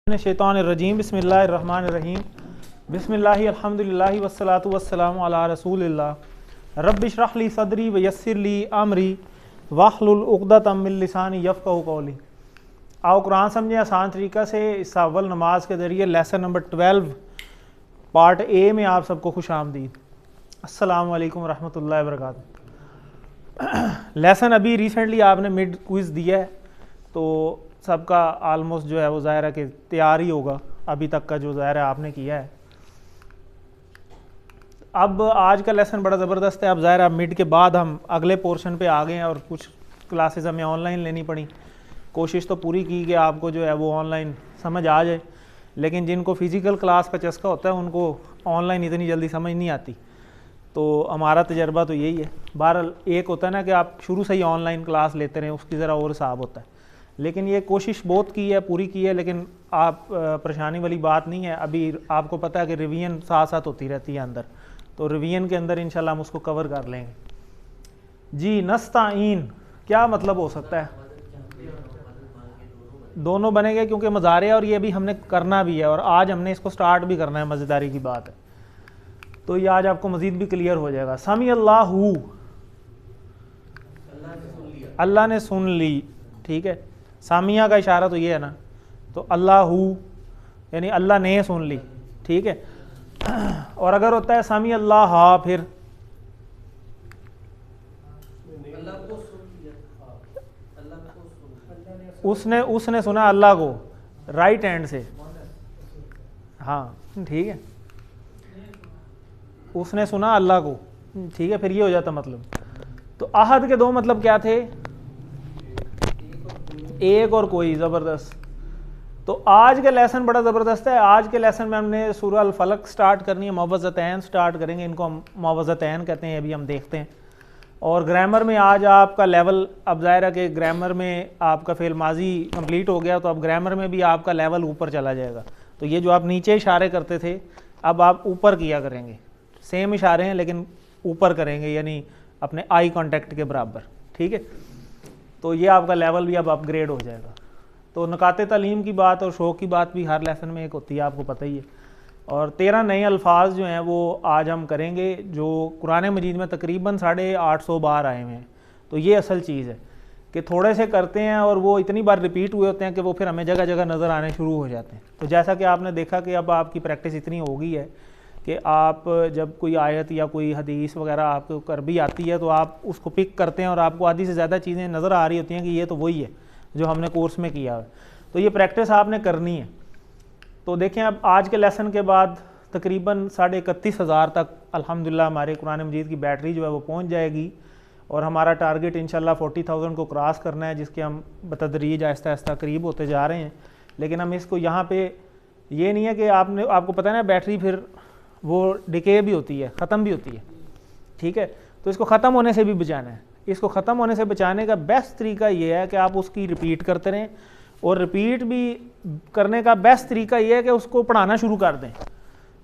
शैतानिर्रजीम बिस्मिल्लाहिर्रहमानिर्रहीम बिस्मिल्लाहि अल्हम्दुलिल्लाहि वस्सलातु वस्सलामु अला रसूलिल्लाह रब्बि इश्रह ली सदरी व यस्सिर ली अमरी वाहलुल उक़दतम मिन लिसानी यफ़क़हू क़ौली। आओ कुरान समझें आसान तरीक़ा से। इस अव्वल नमाज के ज़रिए लेसन नंबर 12 पार्ट ए में आप सबको खुश आमदीद। अस्सलामु अलैकुम रहमतुल्लाहि व बरकातुहू। लेसन अभी रिसेंटली आपने मिड क्विज़ दिया है तो सबका आलमोस्ट जो है वो ज़ाहिर है कि तैयार ही होगा अभी तक का जो ज़ाहिर है आपने किया है। अब आज का लेसन बड़ा ज़बरदस्त है। अब ज़ाहिर है मिड के बाद हम अगले पोर्शन पे आ गए हैं और कुछ क्लासेस हमें ऑनलाइन लेनी पड़ी। कोशिश तो पूरी की कि आपको जो है वो ऑनलाइन समझ आ जाए, लेकिन जिनको फ़िज़िकल क्लास का चस्का होता है उनको ऑनलाइन इतनी जल्दी समझ नहीं आती। तो हमारा तजर्बा तो यही है। बहरहाल एक होता है ना कि आप शुरू से ही ऑनलाइन क्लास लेते रहें, उसकी ज़रा और हिसाब होता है, लेकिन ये कोशिश बहुत की है, पूरी की है, लेकिन आप परेशानी वाली बात नहीं है। अभी आपको पता है कि रिवीजन साथ साथ होती रहती है अंदर, तो रिवीजन के अंदर इंशाल्लाह हम उसको कवर कर लेंगे। जी, नस्ताइन क्या मतलब हो सकता है? दोनों बनेंगे क्योंकि मज़ारे और ये भी हमने करना भी है और आज हमने इसको स्टार्ट भी करना है। मज़ेदारी की बात है तो ये आज आपको मज़ीद भी क्लियर हो जाएगा। समी अल्लाहु, अल्लाह ने सुन ली, ठीक है। सामिया का इशारा तो ये है ना, तो अल्लाहु यानी अल्लाह ने सुन ली, ठीक है। और अगर होता है सामी अल्लाह हा, फिर उसने सुना अल्लाह को राइट हैंड से, हाँ ठीक है, उसने सुना अल्लाह को, ठीक है, फिर ये हो जाता मतलब। तो आहद के दो मतलब क्या थे? एक और कोई। ज़बरदस्त। तो आज का लेसन बड़ा ज़बरदस्त है। आज के लेसन में हमने सूरह अल फलक स्टार्ट करनी है, मुअव्वज़तैन स्टार्ट करेंगे, इनको हम मुअव्वज़तैन कहते हैं, अभी हम देखते हैं। और ग्रामर में आज आपका लेवल, अब ज़ाहिर है कि ग्रामर में आपका फ़ेल माजी कंप्लीट हो गया, तो अब ग्रामर में भी आपका लेवल ऊपर चला जाएगा। तो ये जो आप नीचे इशारे करते थे अब आप ऊपर किया करेंगे। सेम इशारे हैं लेकिन ऊपर करेंगे, यानी अपने आई कॉन्टेक्ट के बराबर, ठीक है। तो ये आपका लेवल भी अब अपग्रेड हो जाएगा। तो नकाते तालीम की बात और शौक़ की बात भी हर लेसन में एक होती है, आपको पता ही है। और 13 नए अल्फाज जो हैं वो आज हम करेंगे, जो कुरान मजीद में तकरीबन 850 बार आए हुए हैं। तो ये असल चीज़ है कि थोड़े से करते हैं और वो इतनी बार रिपीट हुए होते हैं कि वो फिर हमें जगह जगह नज़र आने शुरू हो जाते हैं। तो जैसा कि आपने देखा कि अब आपकी प्रैक्टिस इतनी हो गई है कि आप जब कोई आयत या कोई हदीस वगैरह आपको कर भी आती है तो आप उसको पिक करते हैं और आपको आधी से ज़्यादा चीज़ें नज़र आ रही होती हैं कि ये तो वही है जो हमने कोर्स में किया है। तो ये प्रैक्टिस आपने करनी है। तो देखें, अब आज के लेसन के बाद तकरीबन 31,500 तक अल्हम्दुलिल्लाह हमारे कुरान मजीद की बैटरी जो है वो पहुँच जाएगी और हमारा टारगेट इंशाल्लाह 40,000 को क्रॉस करना है, जिसके हम बतदरीज आहिस्ता आहिस्ता करीब होते जा रहे हैं। लेकिन हम इसको यहाँ पे ये नहीं है कि आपको पता है ना, बैटरी फिर वो डिके भी होती है, ख़त्म भी होती है, ठीक है। तो इसको ख़त्म होने से भी बचाना है। इसको ख़त्म होने से बचाने का बेस्ट तरीका ये है कि आप उसकी रिपीट करते रहें, और रिपीट भी करने का बेस्ट तरीका ये है कि उसको पढ़ाना शुरू कर दें।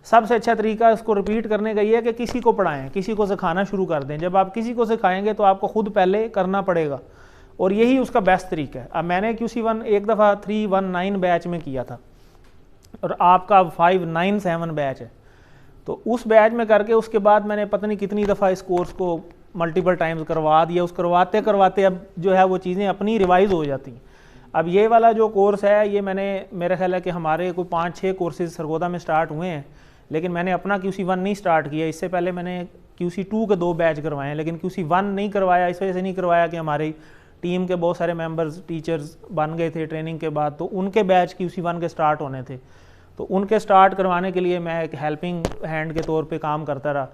सबसे अच्छा तरीका इसको रिपीट करने का ये है कि किसी को पढ़ाएं, किसी को सिखाना शुरू कर दें। जब आप किसी को सिखाएंगे तो आपको खुद पहले करना पड़ेगा, और यही उसका बेस्ट तरीका है। अब मैंने QC1 एक दफ़ा 319 बैच में किया था और आपका 597 बैच है। तो उस बैच में करके उसके बाद मैंने पता नहीं कितनी दफ़ा इस कोर्स को मल्टीपल टाइम्स करवा दिया। उस करवाते करवाते अब जो है वो चीज़ें अपनी रिवाइज़ हो जाती हैं। अब ये वाला जो कोर्स है ये मेरा ख्याल है कि हमारे कोई 5-6 कोर्सेज सरगोदा में स्टार्ट हुए हैं, लेकिन मैंने अपना QC1 नहीं स्टार्ट किया। इससे पहले मैंने QC2 के 2 बैच करवाए हैं, लेकिन QC1 नहीं करवाया। इस वजह से नहीं करवाया कि हमारी टीम के बहुत सारे मेंबर्स टीचर्स बन गए थे ट्रेनिंग के बाद, तो उनके बैच QC1 के स्टार्ट होने थे। तो उनके स्टार्ट करवाने के लिए मैं एक हेल्पिंग हैंड के तौर पे काम करता रहा।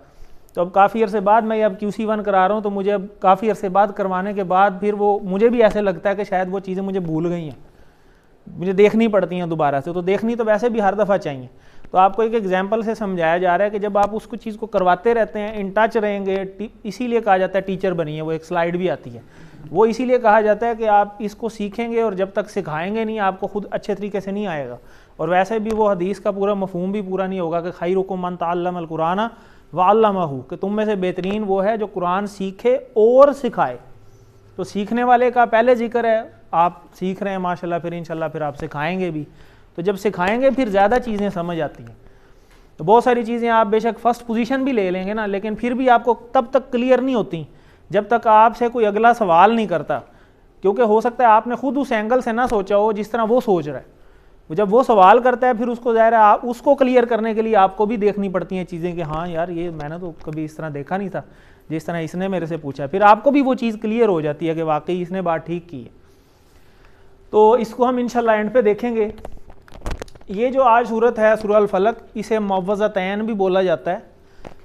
तो अब काफ़ी अरसे बाद मैं अब QC1 करा रहा हूँ, तो मुझे अब काफ़ी अरसे बाद करवाने के बाद फिर वो मुझे भी ऐसे लगता है कि शायद वो चीज़ें मुझे भूल गई हैं, मुझे देखनी पड़ती हैं दोबारा से। तो देखनी तो वैसे भी हर दफ़ा चाहिए। तो आपको एक एग्जांपल से समझाया जा रहा है कि जब आप उसको चीज़ को करवाते रहते हैं, इन टच रहेंगे, इसीलिए कहा जाता है टीचर बनिए। वो एक स्लाइड भी आती है, वो इसीलिए कहा जाता है कि आप इसको सीखेंगे और जब तक सिखाएंगे नहीं आपको खुद अच्छे तरीके से नहीं आएगा। और वैसे भी वो हदीस का पूरा मफहूम भी पूरा नहीं होगा कि खैरुकुम मन तअल्लमल कुरान व अल्लमहु, कि तुम में से बेहतरीन वो है जो कुरान सीखे और सिखाए। तो सीखने वाले का पहले जिक्र है, आप सीख रहे हैं माशाल्लाह, फिर इंशाल्लाह फिर आप सिखाएंगे भी। तो जब सिखाएंगे फिर ज़्यादा चीज़ें समझ आती हैं। तो बहुत सारी चीज़ें आप बेशक फर्स्ट पोजीशन भी ले लेंगे ना, लेकिन फिर भी आपको तब तक क्लियर नहीं होती जब तक आपसे कोई अगला सवाल नहीं करता, क्योंकि हो सकता है आपने खुद उस एंगल से ना सोचा हो जिस तरह वो सोच रहा है। जब वो सवाल करता है फिर उसको ज़ाहिर है आप उसको क्लियर करने के लिए आपको भी देखनी पड़ती हैं चीज़ें कि हाँ यार ये मैंने तो कभी इस तरह देखा नहीं था जिस तरह इसने मेरे से पूछा, फिर आपको भी वो चीज़ क्लियर हो जाती है कि वाकई इसने बात ठीक की है। तो इसको हम इंशाल्लाह एंड पे देखेंगे। ये जो आज सूरत है सूरह अल फलक, इसे मुअव्वज़तैन भी बोला जाता है,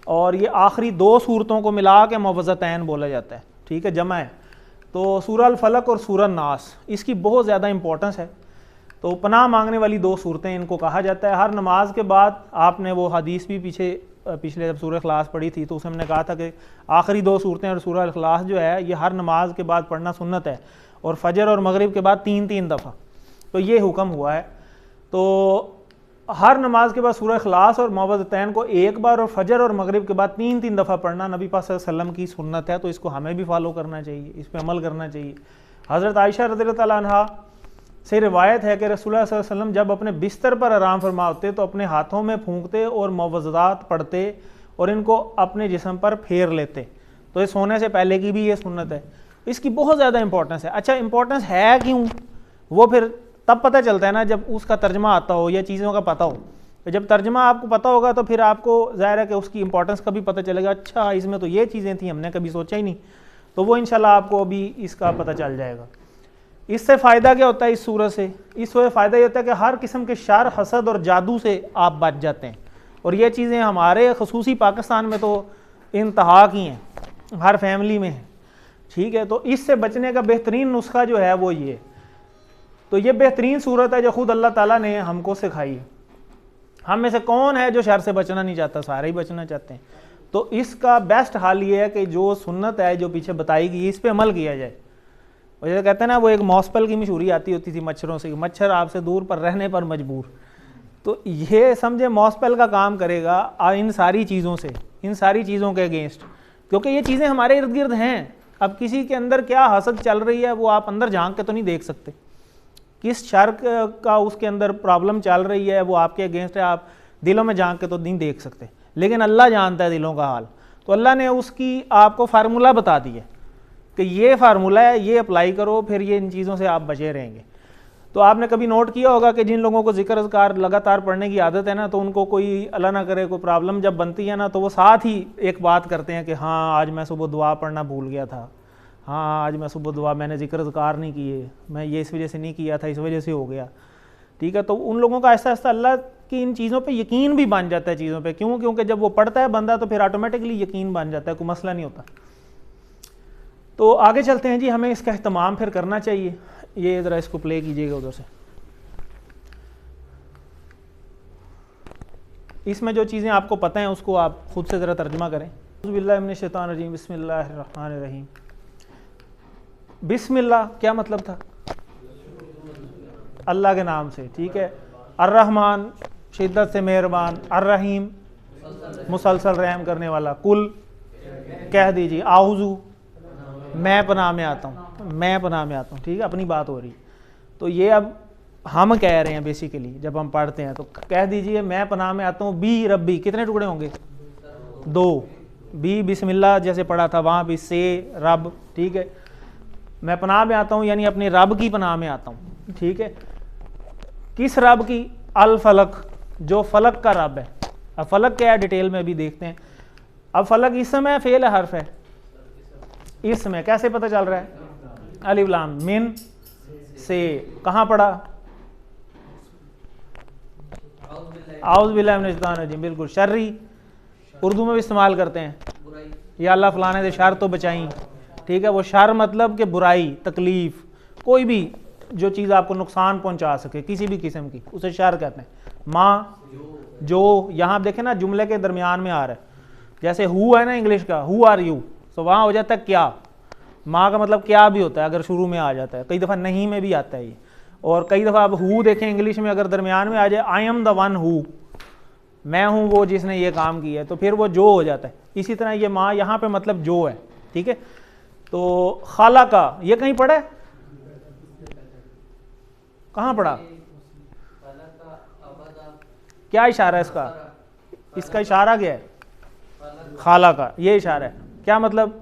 और ये आखिरी 2 सूरतों को मिला के मुअव्वज़तैन बोला जाता है, ठीक है, जमा है। तो सूरह अल फलक और सूरह नास, इसकी बहुत ज़्यादा इंपॉर्टेंस है। तो पनाह मांगने वाली 2 सूरतें इनको कहा जाता है। हर नमाज के बाद आपने वो हदीस भी पिछले जब सूरह इखलास पढ़ी थी तो उसमें हमने कहा था कि आखिरी 2 सूरतें और सूरह इखलास जो है ये हर नमाज के बाद पढ़ना सुन्नत है, और फजर और मगरिब के बाद 3-3 दफ़ा, तो ये हुक्म हुआ है। तो हर नमाज के बाद सूरह इखलास और मुअव्वज़तैन को एक बार और फजर और मगरिब के बाद 3-3 दफ़ा पढ़ना नबी पाक सल्लल्लाहु अलैहि वसल्लम की सुन्नत है। तो इसको हमें भी फॉलो करना चाहिए, इस पर अमल करना चाहिए। हज़रत आयशा रज़ियल्लाहु तआला अन्हा से रिवायत है कि रसूलुल्लाह सल्लल्लाहु अलैहि वसल्लम जब अपने बिस्तर पर आराम फरमा होते तो अपने हाथों में फूंकते और मुअव्वज़ात पढ़ते और इनको अपने जिस्म पर फेर लेते। तो ये सोने से पहले की भी ये सुन्नत है। इसकी बहुत ज़्यादा इंपॉर्टेंस है। अच्छा, इंपॉर्टेंस है क्यों, वो फिर तब पता चलता है ना जब उसका तर्जमा आता हो या चीज़ों का पता हो। तो जब तर्जमा आपको पता होगा तो फिर आपको ज़ाहिर है कि उसकी इंपॉर्टेंस का भी पता चलेगा। अच्छा, इसमें तो ये चीज़ें थी, हमने कभी सोचा ही नहीं। तो वो इंशाल्लाह आपको अभी इसका पता चल जाएगा। इससे फ़ायदा क्या होता है इस सूरत से? इस वजह फ़ायदा ये होता है कि हर किस्म के शर, हसद और जादू से आप बच जाते हैं। और ये चीज़ें हमारे ख़ुसूसी पाकिस्तान में तो इंतहा की हैं, हर फैमिली में है, ठीक है। तो इससे बचने का बेहतरीन नुस्खा जो है वो ये, तो ये बेहतरीन सूरत है जो खुद अल्लाह ताला ने हमको सिखाई है। हम में से कौन है जो शर से बचना नहीं चाहता? सारे ही बचना चाहते हैं। तो इसका बेस्ट हाल ये है कि जो सुन्नत है जो पीछे बताई गई इस पर अमल किया जाए। और जैसे कहते हैं ना, वो एक मॉस्पल की मशहूरी आती होती थी मच्छरों से, मच्छर आपसे दूर पर रहने पर मजबूर। तो ये समझे मॉस्पल का काम करेगा इन सारी चीज़ों से, इन सारी चीज़ों के अगेंस्ट, क्योंकि ये चीज़ें हमारे इर्द गिर्द हैं। अब किसी के अंदर क्या हसद चल रही है वो आप अंदर झांक के तो नहीं देख सकते, किस शर का उसके अंदर प्रॉब्लम चल रही है वो आपके अगेंस्ट है, आप दिलों में झांक के तो नहीं देख सकते, लेकिन अल्लाह जानता है दिलों का हाल। तो अल्लाह ने उसकी आपको फार्मूला बता दिया कि ये फार्मूला है, ये अप्लाई करो, फिर ये इन चीज़ों से आप बचे रहेंगे। तो आपने कभी नोट किया होगा कि जिन लोगों को ज़िक्र अज़कार लगातार पढ़ने की आदत है ना, तो उनको कोई अल्लाह ना करे कोई प्रॉब्लम जब बनती है ना, तो वो साथ ही एक बात करते हैं कि हाँ आज मैं सुबह दुआ पढ़ना भूल गया था, हाँ आज मैं सुबह दुआ मैंने ज़िक्र अज़कार नहीं किए, मैं ये इस वजह से नहीं किया था, इस वजह से हो गया, ठीक है। तो उन लोगों का आहिस्ता आहिस्ता अल्लाह की इन चीज़ों पे यकीन भी बन जाता है चीज़ों पे। क्यों? क्योंकि जब वो पढ़ता है बंदा तो फिर ऑटोमेटिकली यकीन बन जाता है, कोई मसला नहीं होता। तो आगे चलते हैं जी, हमें इसका अहतमाम फिर करना चाहिए। ये ज़रा इसको प्ले कीजिएगा उधर से। इसमें जो चीज़ें आपको पता हैं उसको आप खुद से ज़रा तर्जुमा करें। बिस्मिल्लाह मिनश शैतानिर रजीम, बिस्मिल्लाहिर्रहमानिर रहीम। बिस्मिल्लाह क्या मतलब था? अल्लाह के नाम से, ठीक है। अर्रहमान शिद्दत से मेहरबान, अर्रहीम मुसलसल रहम करने वाला। कुल कह दीजिए, आउज़ू मैं पनाह में आता हूँ, मैं पनाह में आता हूँ, ठीक है, अपनी बात हो रही। तो ये अब हम कह रहे हैं बेसिकली जब हम पढ़ते हैं, तो कह दीजिए मैं पनाह में आता हूँ बी रब्बी। कितने टुकड़े होंगे? 2। बी बिस्मिल्लाह जैसे पढ़ा था वहाँ भी से रब, ठीक है। मैं पनाह में आता हूँ यानी अपने रब की पनाह में आता हूँ, ठीक है। किस रब की? अल फलक, जो फलक का रब है। अब फलक क्या है डिटेल में भी देखते हैं। अब फलक इसम है, फेल है, हर्फ है? इसमें कैसे पता चल रहा है? अलिफ लाम मिन से। कहाँ पढ़ा? आउज़ बिल्लाहि मिनश शैतानिर रजीम, बिल्कुल। शर्री उर्दू में भी इस्तेमाल करते हैं, या अल्लाह फलाने से शर तो बचाई, ठीक है। वो शर मतलब कि बुराई, तकलीफ, कोई भी जो चीज़ आपको नुकसान पहुंचा सके किसी भी किस्म की, उसे शर कहते हैं। माँ जो, यहाँ देखें ना जुमले के दरमियान में आ रहा है, जैसे हु है ना इंग्लिश का, हु आर यू, तो वहाँ हो जाता है क्या। माँ का मतलब क्या भी होता है अगर शुरू में आ जाता है, कई दफ़ा नहीं में भी आता है ये। और कई दफ़ा आप हु देखें इंग्लिश में, अगर दरमियान में आ जाए I am the one who, मैं हूँ वो जिसने ये काम किया है, तो फिर वो जो हो जाता है। इसी तरह ये माँ यहाँ पे मतलब जो है, ठीक है। तो खाला का ये कहीं पढ़ा है? कहाँ पढ़ा? क्या इशारा है इसका? इसका इशारा क्या है? खाला का, ये इशारा है। क्या मतलब?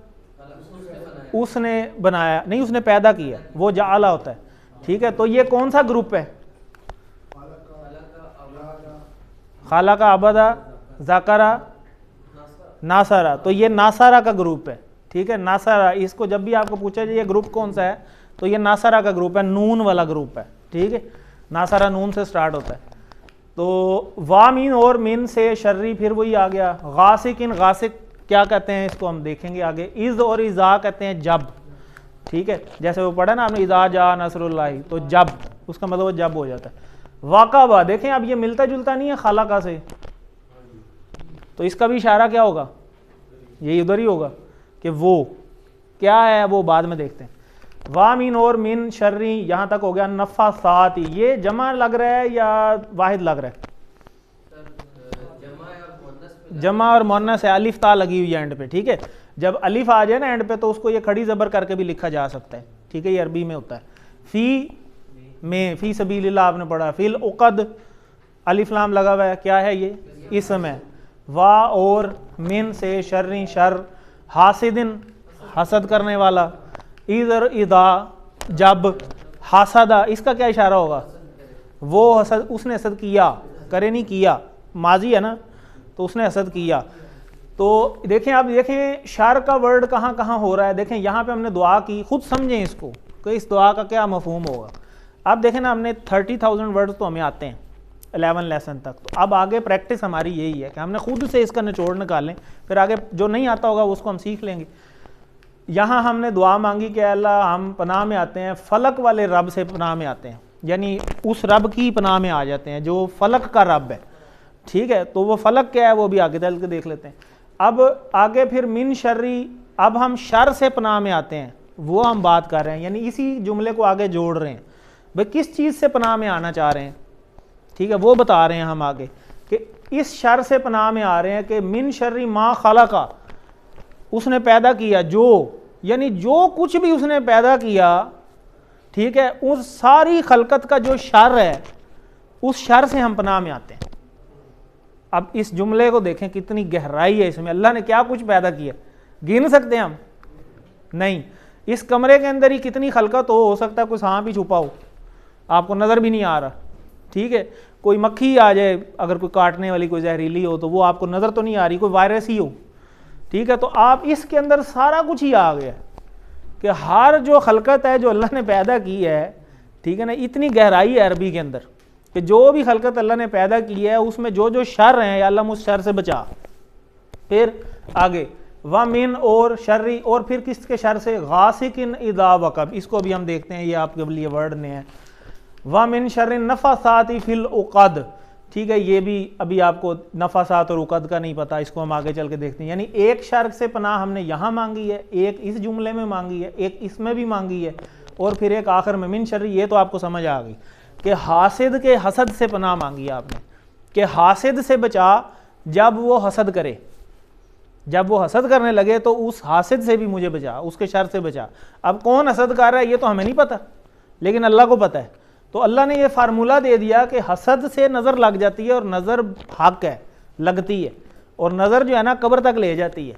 उसने बनाया नहीं, उसने पैदा किया, वो जाला होता है। ठीक है, तो ये कौन सा ग्रुप है? खाला का, अबदा, ज़करा, नासारा। तो ये नासारा का ग्रुप है। ठीक है, नासारा, इसको जब भी आपको पूछा जाए ये ग्रुप कौन सा है, तो ये नासारा का ग्रुप है, नून वाला ग्रुप है। ठीक है, नासारा नून से स्टार्ट होता है। तो वामीन और मिन से शर्री, फिर वही आ गया। गासिकिन, गासिक क्या कहते हैं इसको हम देखेंगे आगे। इज़ और इज़ा कहते हैं जब। ठीक है, जैसे वो पढ़ा ना आपने, इज़ा जा नसरुल्लाह, तो जब, उसका मतलब वो जब हो जाता है। वाक़ाबा, देखें अब ये मिलता जुलता नहीं है खालाका से, तो इसका भी इशारा क्या होगा? यही उधर ही होगा कि वो क्या है, वो बाद में देखते हैं। वामीन और मिन शर्री, यहाँ तक हो गया। नफ़ा सात, ये जमा लग रहा है या वाहिद लग रहा है? जमा और मुन्नस है, अलिफ ता लगी हुई है एंड पे। ठीक है, जब अलिफ आ जाए ना एंड पे, तो उसको ये खड़ी ज़बर करके भी लिखा जा सकता है। ठीक है, ये अरबी में होता है। फ़ी में, फ़ी सबीलिल्लाह आपने पढ़ा। फ़िल उक़द, अलिफ लाम लगा हुआ है, क्या है ये? इसम है। वा और मिन से शर्री, शर। हासिदिन, हसद करने वाला। इधर इदा, जब। हासदा, इसका क्या इशारा होगा? वो हसद, उसने हसद किया, करे नहीं किया, माजी है ना, तो उसने हसद किया। तो देखें, आप देखें शर का वर्ड कहाँ कहाँ हो रहा है। देखें यहाँ पे हमने दुआ की, खुद समझें इसको कि इस दुआ का क्या मफहूम होगा। अब देखें ना, हमने 30,000 वर्ड्स तो हमें आते हैं 11 लेसन तक। तो अब आगे प्रैक्टिस हमारी यही है कि हमने खुद से इसका निचोड़ निकालें, फिर आगे जो नहीं आता होगा उसको हम सीख लेंगे। यहाँ हमने दुआ मांगी कि अल्लाह हम पनाह में आते हैं, फलक वाले रब से पनाह में आते हैं, यानी उस रब की पनाह में आ जाते हैं जो फलक का रब है। ठीक है, तो वो फलक क्या है वो भी आगे चल के देख लेते हैं। अब आगे फिर मिन शर्री, अब हम शर से पनाह में आते हैं, वो हम बात कर रहे हैं, यानी इसी जुमले को आगे जोड़ रहे हैं। भाई किस चीज़ से पनाह में आना चाह रहे हैं, ठीक है, वो बता रहे हैं हम आगे कि इस शर से पनाह में आ रहे हैं कि मिन शर्री मा खलका, उसने पैदा किया जो, यानी जो कुछ भी उसने पैदा किया, ठीक है, उस सारी खलकत का जो शर है, उस शर से हम पनाह में आते हैं। अब इस जुमले को देखें, कितनी गहराई है इसमें। अल्लाह ने क्या कुछ पैदा किया, गिन सकते हैं हम? नहीं। इस कमरे के अंदर ही कितनी खलकत हो सकता है कोई सांप ही छुपा हो, आपको नज़र भी नहीं आ रहा। ठीक है, कोई मक्खी आ जाए, अगर कोई काटने वाली, कोई जहरीली हो, तो वो आपको नज़र तो नहीं आ रही, कोई वायरस ही हो। ठीक है, तो आप इसके अंदर सारा कुछ ही आ गया कि हर जो खलकत है जो अल्लाह ने पैदा की है, ठीक है ना, इतनी गहराई है अरबी के अंदर कि जो भी खलकत अल्लाह ने पैदा की है उसमें जो जो शर हैं, या अल्लाह मुझ शर से बचा। फिर आगे वामिन और शर्री, और फिर किसके शर से? गासिकिन इदा वकब, इसको भी हम देखते हैं, ये आपके लिए वर्ड ने है। वामिन शर्री नफासाती फिल उक़द, ठीक है, ये भी अभी आपको नफासात और उक़द का नहीं पता, इसको हम आगे चल के देखते हैं। यानी एक शर से पनाह हमने यहाँ मांगी है, एक इस जुमले में मांगी है, एक इसमें भी मांगी है, और फिर एक आखिर में मिन शर्री। ये तो आपको समझ आ गई कि हासिद के हसद से पनाह मांगी आपने, कि हासिद से बचा जब वो हसद करे, जब वो हसद करने लगे तो उस हासिद से भी मुझे बचा, उसके शर से बचा। अब कौन हसद कर रहा है ये तो हमें नहीं पता, लेकिन अल्लाह को पता है। तो अल्लाह ने ये फार्मूला दे दिया कि हसद से नज़र लग जाती है, और नज़र हक है, लगती है, और नज़र जो है ना कब्र तक ले जाती है।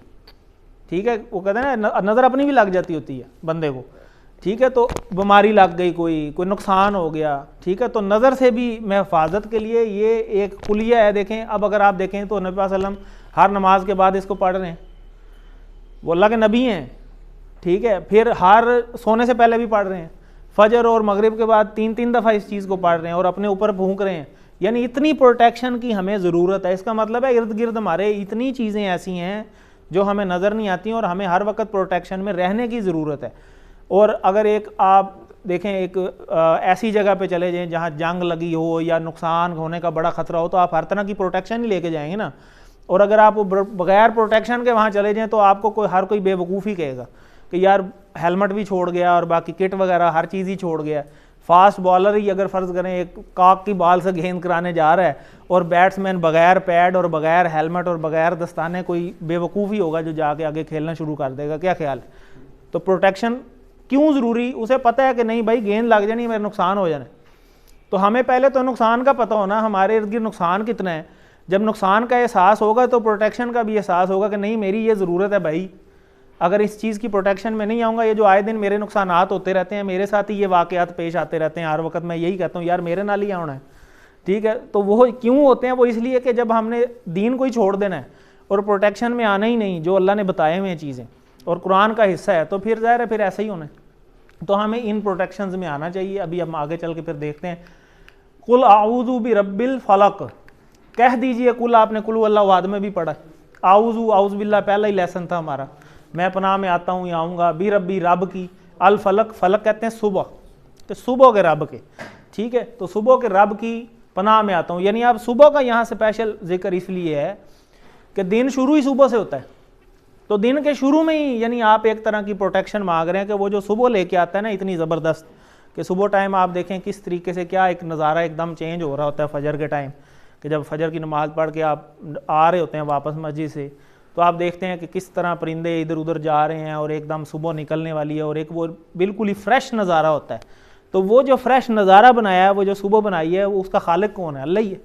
ठीक है, वो कहते हैं ना नज़र अपनी भी लग जाती होती है बंदे को। ठीक है, तो बीमारी लग गई, कोई नुकसान हो गया, ठीक है, तो नज़र से भी हिफाजत के लिए ये एक कुलिया है। देखें, अब अगर आप देखें तो नबी वसल्लम हर नमाज के बाद इसको पढ़ रहे हैं, वो अल्लाह के नबी हैं। ठीक है, फिर हर सोने से पहले भी पढ़ रहे हैं, फजर और मगरिब के बाद 3-3 दफ़ा इस चीज़ को पढ़ रहे हैं, और अपने ऊपर फूंक रहे हैं। यानी इतनी प्रोटेक्शन की हमें ज़रूरत है। इसका मतलब है इर्द गिर्द हमारे इतनी चीज़ें ऐसी हैं जो हमें नज़र नहीं आती, और हमें हर वक्त प्रोटेक्शन में रहने की ज़रूरत है। और अगर एक आप देखें, एक ऐसी जगह पे चले जाएं जहाँ जंग लगी हो या नुकसान होने का बड़ा ख़तरा हो, तो आप हर तरह की प्रोटेक्शन ही लेके जाएंगे ना। और अगर आप बगैर प्रोटेक्शन के वहाँ चले जाएँ तो आपको हर कोई बेवकूफ़ ही कहेगा कि यार हेलमेट भी छोड़ गया और बाकी किट वगैरह हर चीज़ ही छोड़ गया। फास्ट बॉलर ही अगर फ़र्ज़ करें एक काक की बॉल से गेंद कराने जा रहा है, और बैट्समैन बगैर पैड और बगैर हेलमेट और बगैर दस्ताने, कोई बेवकूफ़ ही होगा जो जाके आगे खेलना शुरू कर देगा। क्या ख्याल है? तो प्रोटेक्शन क्यों ज़रूरी? उसे पता है कि नहीं भाई गेंद लग जानी, मेरा नुकसान हो जाना। तो हमें पहले तो नुकसान का पता होना, हमारे इर्द गिर्द नुकसान कितना है। जब नुकसान का एहसास होगा तो प्रोटेक्शन का भी एहसास होगा कि नहीं मेरी ये ज़रूरत है भाई, अगर इस चीज़ की प्रोटेक्शन में नहीं आऊँगा, ये जो आए दिन मेरे नुकसानात होते रहते हैं, मेरे साथ ही ये वाक़यात पेश आते रहते हैं, हर वक्त मैं यही कहता हूँ यार मेरे नाल ही आना है, ठीक है। तो वो क्यों होते हैं, वो इसलिए कि जब हमने दीन को ही छोड़ देना है और प्रोटेक्शन में आना ही नहीं, जो अल्लाह ने बताए हुए हैं चीज़ें और कुरान का हिस्सा है, तो फिर ज़ाहिर है फिर ऐसा ही होना है। तो हमें इन प्रोटेक्शंस में आना चाहिए। अभी हम आगे चल के फिर देखते हैं। कुल आऊज़ु बि रब्बिल फलक, कह दीजिए कुल, आपने कुल अल्लाह वाद में भी पढ़ा। आऊज़ु आऊज़ बिल्लाह पहला ही लेसन था हमारा, मैं पनाह में आता हूँ या आऊँगा, बी रब्बी रब की, अल फलक, फलक कहते हैं सुबह, तो सुबह के रब के, ठीक है। तो सुबह के रब की पनाह में आता हूँ, यानी आप सुबह का यहाँ स्पेशल जिक्र इसलिए है कि दिन शुरू ही सुबह से होता है, तो दिन के शुरू में ही यानी आप एक तरह की प्रोटेक्शन मांग रहे हैं कि वो जो सुबह लेके आता है ना इतनी ज़बरदस्त, कि सुबह टाइम आप देखें किस तरीके से क्या एक नज़ारा एकदम चेंज हो रहा होता है फजर के टाइम, कि जब फजर की नमाज़ पढ़ के आप आ रहे होते हैं वापस मस्जिद से, तो आप देखते हैं कि किस तरह परिंदे इधर उधर जा रहे हैं और एकदम सुबह निकलने वाली है और एक वो बिल्कुल ही फ्रेश नज़ारा होता है। तो वो जो फ्रेश नज़ारा बनाया है, वो जो सुबह बनाई है, वो उसका खालिक कौन है? अल्लाह ही है।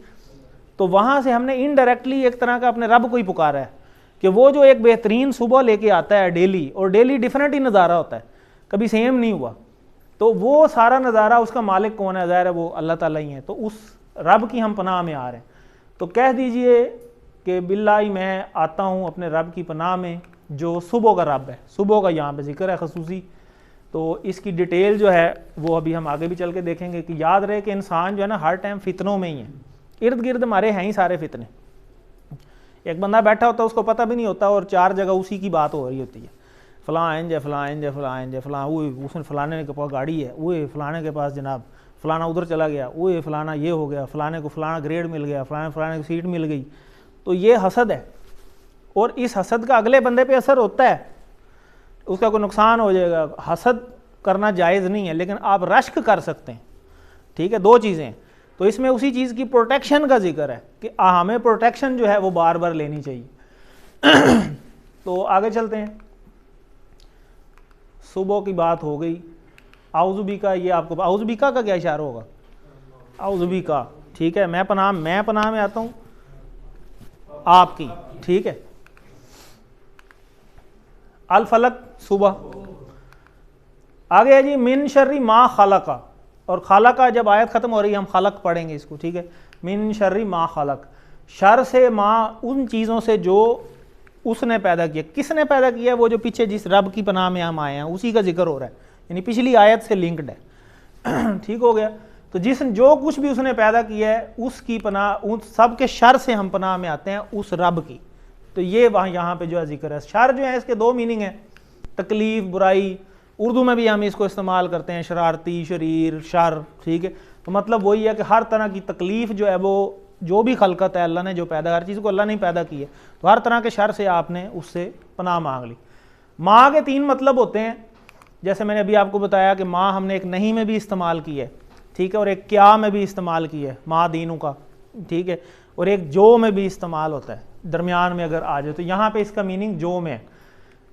तो वहाँ से हमने इनडायरेक्टली एक तरह का अपने रब को ही पुकारा है कि वो जो एक बेहतरीन सुबह लेके आता है डेली, और डेली डिफरेंट ही नज़ारा होता है, कभी सेम नहीं हुआ, तो वो सारा नज़ारा उसका मालिक कौन है? ज़ाहिर है वो अल्लाह ताला ही है। तो उस रब की हम पनाह में आ रहे हैं। तो कह दीजिए कि बिल्लाही मैं आता हूँ अपने रब की पनाह में जो सुबह का रब है। सुबह का यहाँ पे जिक्र है खसूसी, तो इसकी डिटेल जो है वो अभी हम आगे भी चल के देखेंगे। कि याद रहे कि इंसान जो है ना हर टाइम फितनों में ही है, इर्द गिर्द हमारे हैं ही सारे फितने। एक बंदा बैठा होता है उसको पता भी नहीं होता और चार जगह उसी की बात हो रही होती है, फ़लाँ इंज है, फ़लाँ इंज है, फ़लाँ इंज है, फ़लाँ वो उसने फ़लाने के पास गाड़ी है, वो फ़लाने के पास जनाब फ़लाना उधर चला गया, वो फ़लाना ये हो गया, फ़लाने को फ़लाना ग्रेड मिल गया, फ़लाने को सीट मिल गई। तो ये हसद है, और इस हसद का अगले बंदे पे असर होता है, उसका कोई नुकसान हो जाएगा। हसद करना जायज़ नहीं है, लेकिन आप रश्क कर सकते हैं, ठीक है। दो चीज़ें, तो इसमें उसी चीज़ की प्रोटेक्शन का जिक्र है कि हमें प्रोटेक्शन जो है वो बार बार लेनी चाहिए। तो आगे चलते हैं। सुबह की बात हो गई। आउज़ुबी का, ये आपको आउज़ुबी का क्या इशारा होगा? आउज़ुबी का, ठीक है। मैं पनाह में आता हूँ आपकी, ठीक है। अल फलक सुबह। आगे है जी मिन शर्री मा खलका, और खालका जब आयत ख़त्म हो रही है हम खलक पढ़ेंगे इसको, ठीक है। मिन शर्री मा खलक, शर से माँ उन चीज़ों से जो उसने पैदा किया। किसने पैदा किया? वो जो पीछे जिस रब की पनाह में हम आए हैं उसी का जिक्र हो रहा है, यानी पिछली आयत से लिंक्ड है। ठीक हो गया। तो जो कुछ भी उसने पैदा किया है उसकी पनाह, उस सब के शर से हम पनाह में आते हैं उस रब की। तो ये वहाँ यहाँ पे जो है जिक्र है। शर जो है इसके दो मीनिंग है, तकलीफ़, बुराई। उर्दू में भी हम इसको इस्तेमाल करते हैं, शरारती, शरीर, शर, ठीक है। तो मतलब वही है कि हर तरह की तकलीफ़ जो है वो जो भी खलकत है अल्लाह ने जो पैदा, हर चीज़ को अल्लाह ने पैदा की है, तो हर तरह के शर से आपने उससे पनाह मांग ली। माँ के तीन मतलब होते हैं, जैसे मैंने अभी आपको बताया कि माँ हमने एक नहीं में भी इस्तेमाल की है, ठीक है, और एक क्या में भी इस्तेमाल की है, माँ दीनों का, ठीक है, और एक जो में भी इस्तेमाल होता है, दरमियान में अगर आ जाए। तो यहाँ पे इसका मीनिंग जो में है।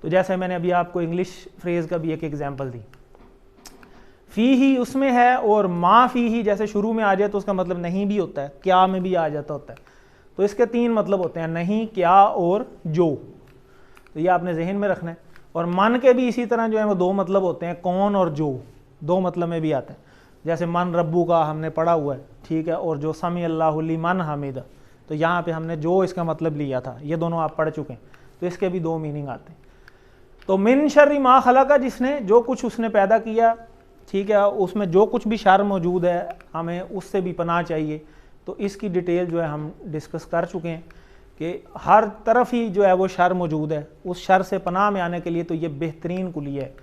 तो जैसे मैंने अभी आपको इंग्लिश फ्रेज़ का भी एक एग्जांपल दी, फ़ी ही उसमें है, और माँ फ़ी ही जैसे शुरू में आ जाए तो उसका मतलब नहीं भी होता है, क्या में भी आ जाता होता है। तो इसके तीन मतलब होते हैं, नहीं, क्या और जो। तो ये आपने जहन में रखना है। और मन के भी इसी तरह जो है वो दो मतलब होते हैं, कौन और जो, दो मतलब में भी आते हैं। जैसे मन रब्बू का हमने पढ़ा हुआ है, ठीक है, और जो समी अल्लाहु लिमन हमीदा, तो यहाँ पे हमने जो इसका मतलब लिया था, ये दोनों आप पढ़ चुके हैं। तो इसके भी दो मीनिंग आते हैं। तो मिन शर्री मा खलका, जिसने जो कुछ उसने पैदा किया, ठीक है, उसमें जो कुछ भी शर मौजूद है हमें उससे भी पनाह चाहिए। तो इसकी डिटेल जो है हम डिस्कस कर चुके हैं कि हर तरफ ही जो है वो शर मौजूद है, उस शर से पनाह में आने के लिए तो ये बेहतरीन कुलिया है।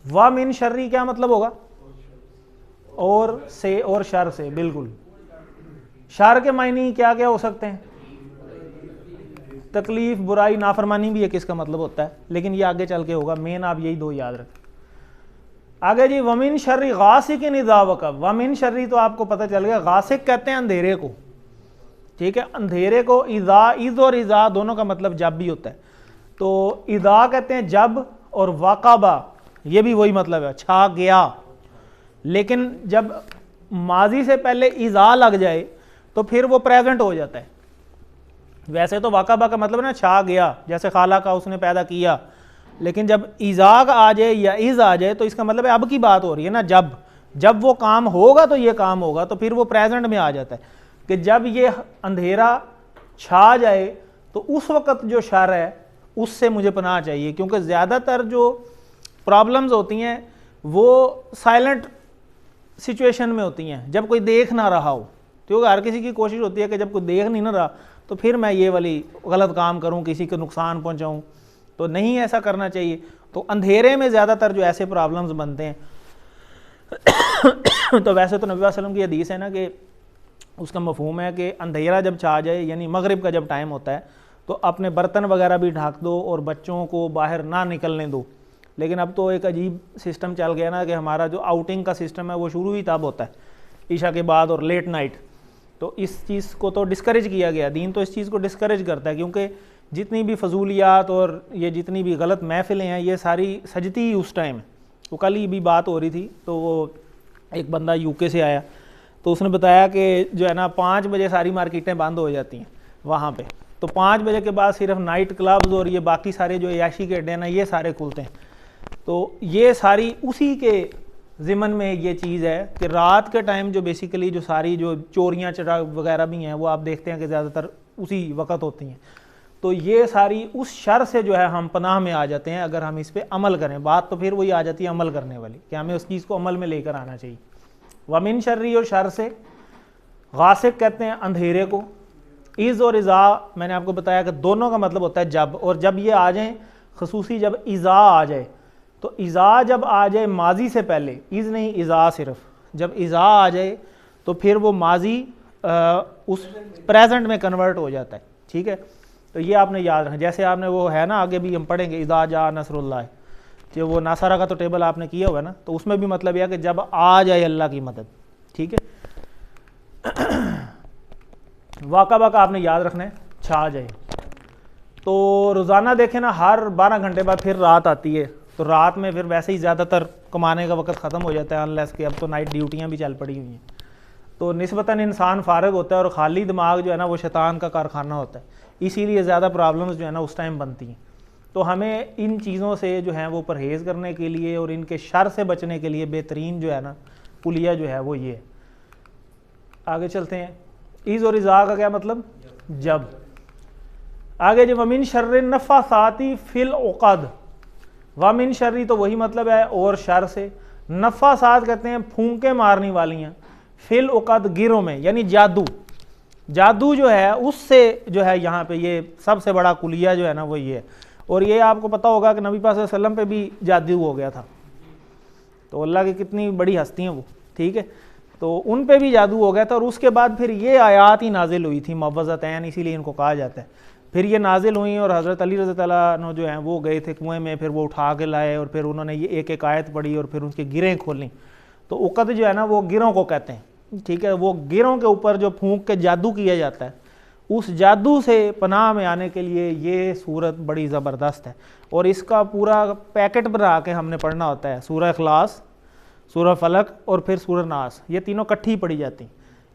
व मिन शर्री क्या मतलब होगा? और से, और शर से, बिल्कुल। शर के मायने क्या क्या हो सकते हैं? तकलीफ, बुराई, नाफरमानी भी एक इसका मतलब होता है, लेकिन ये आगे चल के होगा। मेन आप यही दो याद रखें। आगे जी वमिन शर्री गासिकिन इज़ा वक़ब। वमिन शर्री तो आपको पता चल गया, गासिक कहते हैं अंधेरे को, ठीक है, अंधेरे को। इज़ा, इज़ और इज़ा दोनों का मतलब जब भी होता है। तो इज़ा कहते हैं जब, और वक़बा ये भी वही मतलब है, छा गया। लेकिन जब माजी से पहले इज़ा लग जाए तो फिर वो प्रेजेंट हो जाता है। वैसे तो वाक़बा का मतलब ना छा गया, जैसे खाला का उसने पैदा किया, लेकिन जब इज़ा का आ जाए या इज़ आ जाए तो इसका मतलब है अब की बात हो रही है ना, जब वो काम होगा तो ये काम होगा, तो फिर वो प्रेजेंट में आ जाता है कि जब ये अंधेरा छा जाए तो उस वक़्त जो शर है उससे मुझे पनाह चाहिए, क्योंकि ज़्यादातर जो प्रॉब्लम्स होती हैं वो साइलेंट सिचुएशन में होती हैं, जब कोई देख ना रहा हो। तो हर किसी की कोशिश होती है कि जब कोई देख नहीं ना रहा तो फिर मैं ये वाली गलत काम करूं, किसी को नुकसान पहुंचाऊं, तो नहीं ऐसा करना चाहिए। तो अंधेरे में ज़्यादातर जो ऐसे प्रॉब्लम्स बनते हैं तो वैसे तो नबी वसल्लम की हदीस है ना कि उसका मफहूम है कि अंधेरा जब छा जाए, यानी मगरिब का जब टाइम होता है, तो अपने बर्तन वगैरह भी ढाक दो और बच्चों को बाहर ना निकलने दो। लेकिन अब तो एक अजीब सिस्टम चल गया ना कि हमारा जो आउटिंग का सिस्टम है वो शुरू ही तब होता है ईशा के बाद और लेट नाइट। तो इस चीज़ को तो डिस्करेज किया गया, दीन तो इस चीज़ को डिस्करेज करता है, क्योंकि जितनी भी फजूलियात और ये जितनी भी गलत महफिलें हैं ये सारी सजती ही उस टाइम है। वो कल ही भी बात हो रही थी, तो वो एक बंदा यूके से आया तो उसने बताया कि जो है ना 5 बजे सारी मार्केटें बंद हो जाती हैं वहाँ पे, तो 5 बजे के बाद सिर्फ नाइट क्लब्स और ये बाकी सारे जो याशी के अड्डे हैं ना ये सारे खुलते हैं। तो ये सारी उसी के ज़िमन में ये चीज़ है कि रात के टाइम जो बेसिकली जो सारी जो चोरियाँ चरा वगैरह भी हैं वो आप देखते हैं कि ज़्यादातर उसी वक्त होती हैं। तो ये सारी उस शर से जो है हम पनाह में आ जाते हैं अगर हम इस पर अमल करें। बात तो फिर वही आ जाती है अमल करने वाली कि हमें उस चीज़ को अमल में लेकर आना चाहिए। वमिन शर्री और शर से, गासिक कहते हैं अंधेरे को, इज़ और इज़ा मैंने आपको बताया कि दोनों का मतलब होता है जब, और जब ये आ जाएँ खसूसी जब इज़ा आ जाए, तो इज़ा जब आ जाए माजी से पहले, इज़ नहीं इज़ा सिर्फ, जब इज़ा आ जाए तो फिर वो माजी उस प्रेजेंट में कन्वर्ट हो जाता है। ठीक है, तो ये आपने याद रखना। जैसे आपने वो है ना, आगे भी हम पढ़ेंगे इज़ा जा नसरुल्लाह, जो वो नासरा का तो टेबल आपने किया हुआ है ना, तो उसमें भी मतलब यह है कि जब आ जाए अल्लाह की मदद। ठीक है, वाक़बा का आपने याद रखना है छा जाए। तो रोज़ाना देखें ना हर 12 घंटे बाद फिर रात आती है, तो रात में फिर वैसे ही ज़्यादातर कमाने का वक्त ख़त्म हो जाता है, अनलेस कि अब तो नाइट ड्यूटियाँ भी चल पड़ी हुई हैं। तो निस्बतन इंसान फारग होता है और खाली दिमाग जो है ना वो शैतान का कारखाना होता है, इसीलिए ज़्यादा प्रॉब्लम्स जो है ना उस टाइम बनती हैं। तो हमें इन चीज़ों से जो है वो परहेज़ करने के लिए और इनके शर से बचने के लिए बेहतरीन जो है ना पुलिया जो है वो ये है। आगे चलते हैं। इज़ और इज़ा का क्या मतलब? जब। आगे जब वमिन शर्र नफ़ासाती फिल उक़द, वमिन शर्री तो वही मतलब है और शर से, नफ़ासात कहते हैं फूंके मारने वाली हैं, फिल उक़द गिरों में, यानी जादू। जादू जो है उससे जो है यहाँ पे ये सबसे बड़ा कुलिया जो है ना वो ये है। और ये आपको पता होगा कि नबी पाक सल्लल्लाहु अलैहि वसल्लम पे भी जादू हो गया था, तो अल्लाह की कितनी बड़ी हस्ती हैं वो। ठीक है, तो उन पे भी जादू हो गया था और उसके बाद फिर ये आयात ही नाजिल हुई थी मुअव्वज़तैन, इसीलिए इनको कहा जाता है। फिर ये नाजिल हुई और हज़रत अली रज़ी अल्लाह अन्हु जो हैं वो गए थे कुएँ में, फिर वो उठा के लाए और फिर उन्होंने ये एक एक आयत पढ़ी और फिर उनकी गिरें खोली। तो उक़द जो है ना वो गिरों को कहते हैं। ठीक है, वो गिरों के ऊपर जो फूंक के जादू किया जाता है, उस जादू से पनाह में आने के लिए ये सूरत बड़ी ज़बरदस्त है। और इसका पूरा पैकेट बना के हमने पढ़ना होता है, सूरह इखलास, सूरह फलक और फिर सूरह नास, ये तीनों इकट्ठी पढ़ी जाती।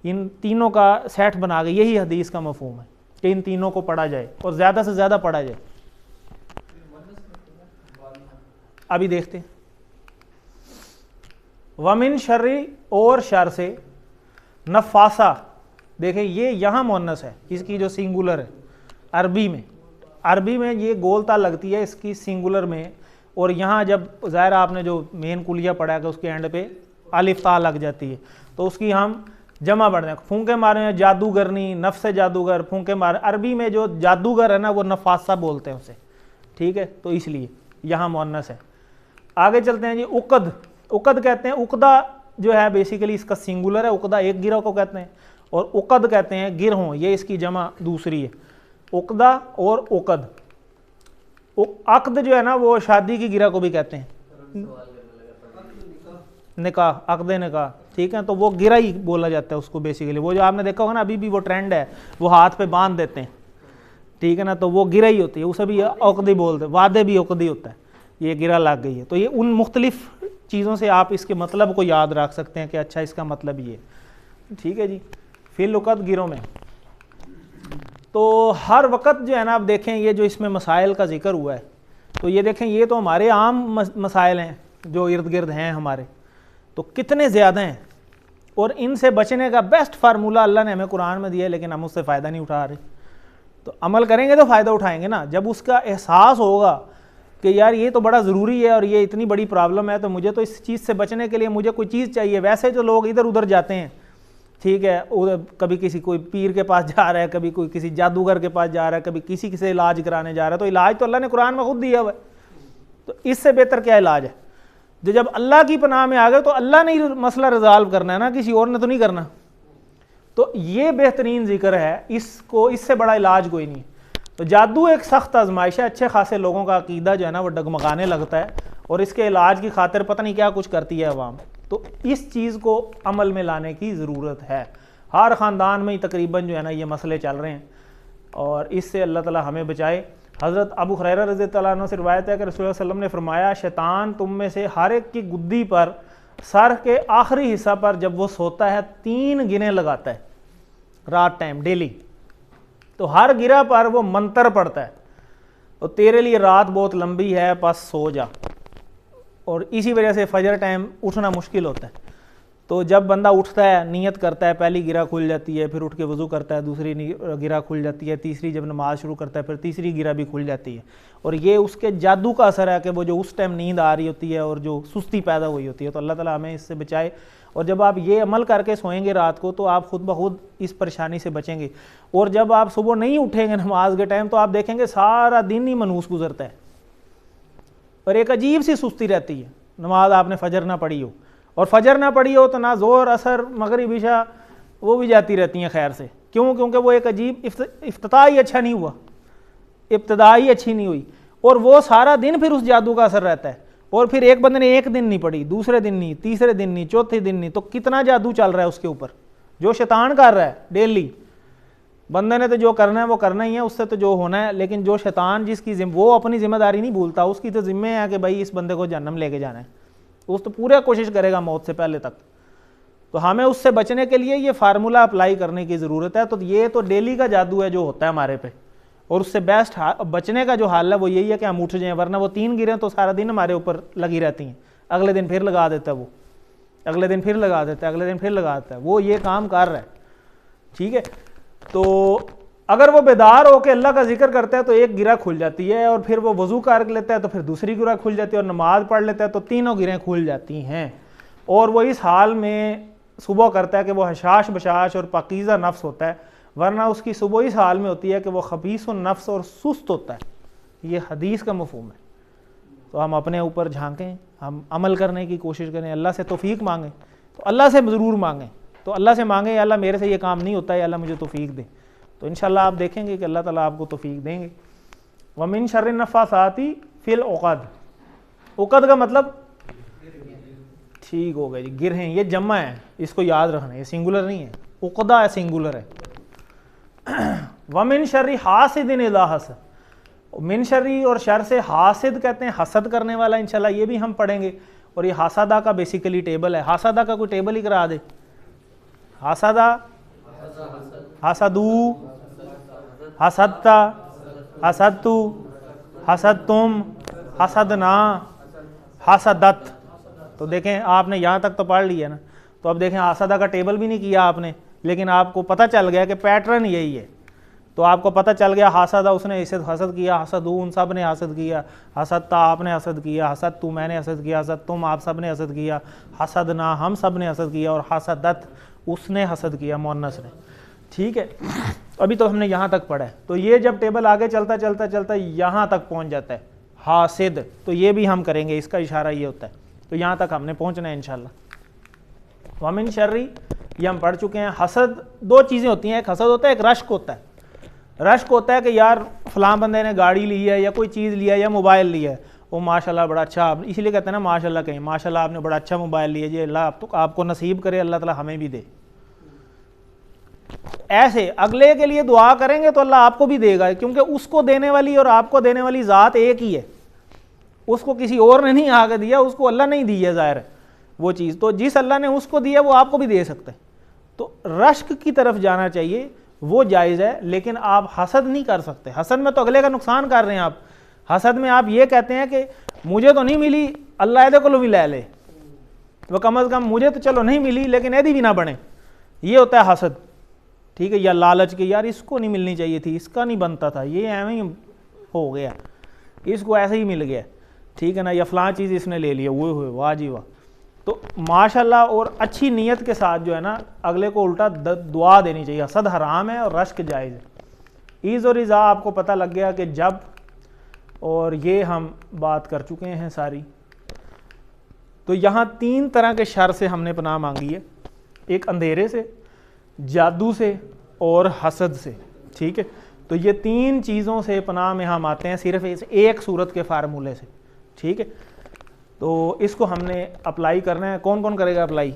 इन तीनों का सेट बना के, यही हदीस का मफहूम है कि इन तीनों को पढ़ा जाए और ज़्यादा से ज़्यादा पढ़ा जाए। अभी देखते हैं। वमिन शर्री और शर से, नफासा, देखें ये यहाँ मुअन्नस है, इसकी जो सिंगुलर है अरबी में ये गोलता लगती है इसकी सिंगुलर में, और यहाँ जब ज़ाहिर आपने जो मेन कुलिया पढ़ा है कि उसके एंड पे अलिफ ता लग जाती है, तो उसकी हम जमा पढ़ते हैं। फूंके मारे जादूगरनी, नफ्स जादूगर, फूंके मारे। अरबी में जो जादूगर है ना वो नफासा बोलते हैं उसे। ठीक है, तो इसलिए यहाँ मुअन्नस है। आगे चलते हैं जी। उक़द, उक़द कहते हैं, उक़दा जो है बेसिकली इसका सिंगुलर है, उक़दा एक गिरोह को कहते हैं, और उक़द कहते हैं गिरोह, ये इसकी जमा दूसरी है। उक़दा और उक़द। अक़द जो है ना वो शादी की गिरह को भी कहते हैं, निकाह, अक़द निकाह। ठीक है, तो वो गिरा ही बोला जाता है उसको बेसिकली। वो जो आपने देखा होगा ना अभी भी वो ट्रेंड है, वो हाथ पे बांध देते हैं। ठीक है ना, तो वो गिरा ही होती है, उसे भी उक़दी बोलते हैं। वादे भी उक़दी होता है, ये गिरा लग गई है। तो ये उन मुख्तलिफ चीज़ों से आप इसके मतलब को याद रख सकते हैं कि अच्छा इसका मतलब ये, ठीक है जी। फिल उकद गिरों में तो हर वक्त जो है ना, आप देखें ये जो इसमें मसाइल का जिक्र हुआ है, तो ये देखें ये तो हमारे आम मसाइल हैं जो इर्द गिर्द हैं हमारे, तो कितने ज़्यादा हैं, और इनसे बचने का बेस्ट फार्मूला अल्लाह ने हमें कुरान में दिया है, लेकिन हम उससे फ़ायदा नहीं उठा रहे। तो अमल करेंगे तो फ़ायदा उठाएंगे ना, जब उसका एहसास होगा कि यार ये तो बड़ा ज़रूरी है और ये इतनी बड़ी प्रॉब्लम है, तो मुझे तो इस चीज़ से बचने के लिए मुझे कोई चीज़ चाहिए। वैसे जो लोग इधर उधर जाते हैं, ठीक है, कभी किसी कोई पीर के पास जा रहा है, कभी कोई किसी जादूगर के पास जा रहा है, कभी किसी से इलाज कराने जा रहा है, तो इलाज तो अल्लाह ने कुरान में खुद दिया हुआ है, तो इससे बेहतर क्या इलाज है। जो जब अल्लाह की पनाह में आ गए तो अल्लाह ने ही मसला रिजॉल्व करना है ना, किसी और ने तो नहीं करना। तो ये बेहतरीन जिक्र है, इसको इससे बड़ा इलाज कोई नहीं। तो जादू एक सख्त आजमाइश है, अच्छे खासे लोगों का अकीदा जो है ना वो डगमगाने लगता है, और इसके इलाज की खातिर पता नहीं क्या कुछ करती है अवाम। तो इस चीज़ को अमल में लाने की ज़रूरत है। हर ख़ानदान में ही तकरीबन जो है ना ये मसले चल रहे हैं, और इससे अल्लाह ताला हमें बचाए। हज़रत अबू हुरैरा रज़ियल्लाहु अन्हु से रिवायत है कि रसूलुल्लाह सल्लल्लाहु अलैहि वसल्लम ने फरमाया, शैतान तुम में से हर एक की गुद्दी पर, सर के आखिरी हिस्सा पर जब वो सोता है 3 गिने लगाता है रात टाइम डेली। तो हर गिरा पर वो मंत्र पढ़ता है, तो तेरे लिए रात बहुत लंबी है, बस सो जा। और इसी वजह से फजर टाइम उठना मुश्किल होता है। तो जब बंदा उठता है, नियत करता है, पहली गिरा खुल जाती है, फिर उठ के वज़ू करता है, दूसरी गिरा खुल जाती है, तीसरी जब नमाज शुरू करता है फिर तीसरी गिरा भी खुल जाती है। और ये उसके जादू का असर है कि वो जो उस टाइम नींद आ रही होती है और जो सुस्ती पैदा हुई होती है। तो अल्लाह ताला हमें इससे बचाए। और जब आप ये अमल करके सोएंगे रात को, तो आप खुद ब खुद इस परेशानी से बचेंगे। और जब आप सुबह नहीं उठेंगे नमाज के टाइम, तो आप देखेंगे सारा दिन ही मनूस गुजरता है और एक अजीब सी सुस्ती रहती है। नमाज आपने फजर ना पढ़ी हो, और फजर ना पढ़ी हो तो ना ज़ोर असर मगरिब इशा वो भी जाती रहती हैं खैर से। क्यों? क्योंकि वो एक अजीब इफ्तिताह ही अच्छा नहीं हुआ, इब्तदा ही अच्छी नहीं हुई, और वो सारा दिन फिर उस जादू का असर रहता है। और फिर एक बंदे ने एक दिन नहीं पढ़ी, दूसरे दिन नहीं, तीसरे दिन नहीं, चौथे दिन नहीं, तो कितना जादू चल रहा है उसके ऊपर, जो शैतान कर रहा है डेली। बंदे ने तो जो करना है वो करना ही है, उससे तो जो होना है। लेकिन जो शैतान जिसकी वो अपनी जिम्मेदारी नहीं भूलता, उसकी तो जिम्मे है कि भाई इस बंदे को जन्नम लेके जाना है, उस तो पूरा कोशिश करेगा मौत से पहले तक। तो हमें उससे बचने के लिए ये फार्मूला अप्लाई करने की ज़रूरत है। तो ये तो डेली का जादू है जो होता है हमारे पे, और उससे बेस्ट बचने का जो हाल है वो यही है कि हम उठ जाएं। वरना वो 3 गिरें तो सारा दिन हमारे ऊपर लगी रहती हैं, अगले दिन फिर लगा देता है वो, अगले दिन फिर लगा देता है, अगले दिन फिर लगा देता है, वो ये काम कर रहा है, ठीक है। तो अगर वो बेदार होकर अल्लाह का जिक्र करता है तो एक गिरा खुल जाती है, और फिर वो वज़ू कर लेता है तो फिर दूसरी गिरा खुल जाती है, और नमाज पढ़ लेता है तो तीनों गिरें खुल जाती हैं। और वो इस हाल में सुबह करता है कि वो हशाश बशाश और पाकीज़ा नफ्स होता है, वरना उसकी सुबह इस हाल में होती है कि वो खबीस नफ्स और सुस्त होता है। ये हदीस का मफ़हूम है। तो हम अपने ऊपर झांकें, हम अमल करने की कोशिश करें, अल्लाह से तौफीक मांगें। तो अल्लाह से ज़रूर मांगें, तो अल्लाह से मांगें, अल्लाह मेरे से ये काम नहीं होता है, अल्लाह मुझे तौफीक दे। तो इंशाल्लाह आप देखेंगे कि अल्लाह ताला आपको तौफीक देंगे। व मिन शर्रि नफ़्फ़ासाति फ़िल उक़द, उक़द का मतलब ठीक हो गया जी, गिरहें, ये जम्मा है, इसको याद रखना, ये सिंगुलर नहीं है, उक़दा है, सिंगुलर है। व मिन शर्रि हासिदिन इज़ा हसद, मिन शर्रि और शर से, हासिद कहते हैं हसद करने वाला, इंशाल्लाह ये भी हम पढ़ेंगे। और ये हासदा का बेसिकली टेबल है, हासदा का कोई टेबल ही करा दे। हासदा, हसदू, हसदता, हसदतु, हसदतुम, हसदना, हसदत। तो देखें आपने यहाँ तक तो पढ़ लिया ना। तो अब देखें हासदा का टेबल भी नहीं किया आपने, लेकिन आपको पता चल गया कि पैटर्न यही है। तो आपको पता चल गया हासदा उसने इसे हसद किया, हसदू उन सब ने हसद किया, हसदता आपने हसद किया, हसद तू मैंने हसद किया, हसद तुम आप सब ने हसद किया, हसदना हम सब ने हसद किया, और हसदत उसने हसद किया मुअन्नस ने, ठीक है। अभी तो हमने यहाँ तक पढ़ा है। तो ये जब टेबल आगे चलता चलता चलता यहाँ तक पहुँच जाता है हासिद, तो ये भी हम करेंगे, इसका इशारा ये होता है। तो यहाँ तक हमने पहुँचना है इंशाल्लाह। व मिन शर्रि ये हम पढ़ चुके हैं। हसद 2 चीज़ें होती हैं, एक हसद होता है, एक रश्क होता है। रश्क होता है कि यार फलां बंदे ने गाड़ी ली है या कोई चीज़ लिया है या मोबाइल लिया है, वो माशाल्लाह बड़ा अच्छा, इसलिए कहते हैं ना माशाल्लाह कहें, माशाल्लाह आपने बड़ा अच्छा मोबाइल लिया जी, अल्लाह आपको नसीब करे, अल्लाह ताला हमें भी दे। ऐसे अगले के लिए दुआ करेंगे तो अल्लाह आपको भी देगा, क्योंकि उसको देने वाली और आपको देने वाली ज़ात एक ही है। उसको किसी और ने नहीं आगे दिया, उसको अल्लाह नहीं दी है ज़ाहिर है वो चीज़, तो जिस अल्लाह ने उसको दिया वो आपको भी दे सकते हैं। तो रश्क की तरफ जाना चाहिए, वो जायज़ है, लेकिन आप हसद नहीं कर सकते। हसद में तो अगले का नुकसान कर रहे हैं आप। हसद में आप ये कहते हैं कि मुझे तो नहीं मिली, अल्लाह एदे को भी ले ले, वो कम अज़ कम मुझे तो चलो नहीं मिली लेकिन एदी भी ना बने, ये होता है हसद। ठीक है, या लालच के यार इसको नहीं मिलनी चाहिए थी, इसका नहीं बनता था, ये ऐਵੇਂ ही हो गया, इसको ऐसे ही मिल गया, ठीक है ना, या फ़लाँ चीज़ इसने ले लिया, वो हुए वाह जी वाह। तो माशाल्लाह और अच्छी नीयत के साथ जो है ना अगले को उल्टा दुआ देनी चाहिए। हसद हराम है और रश्क जायज़ है। ईज़ और इज़ा आपको पता लग गया कि जब, और ये हम बात कर चुके हैं सारी। तो यहाँ 3 तरह के शर से हमने पनाह मांगी है, एक अंधेरे से, जादू से और हसद से। ठीक है, तो ये 3 चीज़ों से पनाह में हम आते हैं सिर्फ इस एक सूरत के फार्मूले से। ठीक है, तो इसको हमने अप्लाई करना है। कौन कौन करेगा अप्लाई?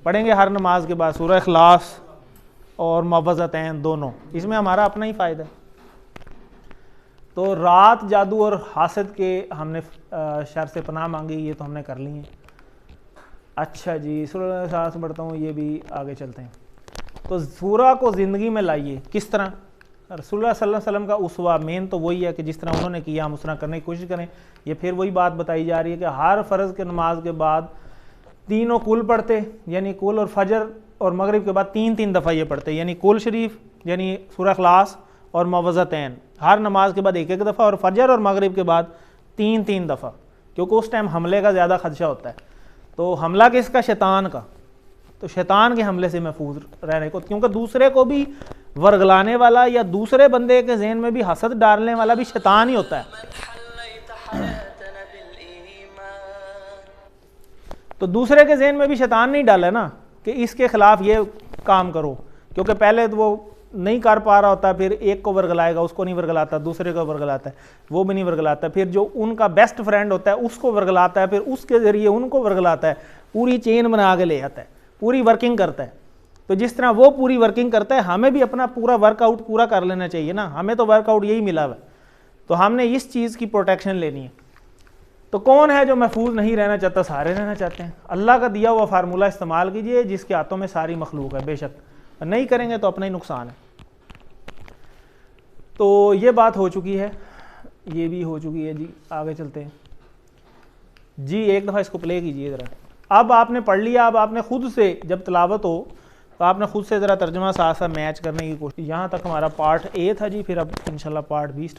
पढ़ेंगे हर नमाज के बाद सूरह इखलास और मुअव्वज़तैन दोनों, इसमें हमारा अपना ही फ़ायदा है। तो रात जादू और हासद के हमने शर से पनाह मांगी, ये तो हमने कर ली है। अच्छा जी, सूरह साथ बढ़ता हूँ, ये भी आगे चलते हैं। तो सूरह को ज़िंदगी में लाइए, किस तरह? रसूलुल्लाह सल्लल्लाहु अलैहि वसल्लम का उसवा मेन तो वही है कि जिस तरह उन्होंने किया हम उस तरह करने की कोशिश करें। ये फिर वही बात बताई जा रही है कि हर फ़र्ज़ के नमाज के बाद तीनों कुल पढ़ते, यानी कुल और फजर और मगरिब के बाद 3-3 दफ़ा ये पढ़ते, यानी कुल शरीफ यानी सूरह इखलास और मुअव्वज़तैन हर नमाज के बाद 1-1 दफ़ा, और फजर और मगरिब के बाद 3-3 दफ़ा, क्योंकि उस टाइम हमले का ज़्यादा खदशा होता है। तो हमला किसका? शैतान का। तो शैतान के हमले से महफूज रहने को, क्योंकि दूसरे को भी वर्गलाने वाला या दूसरे बंदे के ज़हन में भी हसद डालने वाला भी शैतान ही होता है। तो दूसरे के ज़हन में भी शैतान नहीं डाला ना कि इसके खिलाफ ये काम करो, क्योंकि पहले तो वो नहीं कर पा रहा होता, फिर एक को वर्गलाएगा, उसको नहीं वर्गलाता, दूसरे को वर्गलाता है, वो भी नहीं वर्गलाता, फिर जो उनका बेस्ट फ्रेंड होता है उसको वर्गलाता है, फिर उसके ज़रिए उनको वर्गलाता है, पूरी चेन बना के ले आता है, पूरी वर्किंग करता है। तो जिस तरह वो पूरी वर्किंग करता है, हमें भी अपना पूरा वर्कआउट पूरा कर लेना चाहिए ना, हमें तो वर्कआउट यही मिला हुआ है, तो हमने इस चीज़ की प्रोटेक्शन लेनी है। तो कौन है जो महफूज नहीं रहना चाहता? सारे रहना चाहते हैं। अल्लाह का दिया हुआ फार्मूला इस्तेमाल कीजिए, जिसके हाथों में सारी मखलूक है, बेशक नहीं करेंगे तो अपना ही नुकसान है। तो ये बात हो चुकी है, ये भी हो चुकी है जी। आगे चलते हैं जी, एक दफ़ा इसको प्ले कीजिए ज़रा। अब आपने पढ़ लिया, अब आपने खुद से जब तिलावत हो तो आपने खुद से ज़रा तर्जुमा साथ साथ मैच करने की कोशिश। यहाँ तक हमारा पार्ट ए था जी, फिर अब इंशाल्लाह पार्ट बी स्टार्ट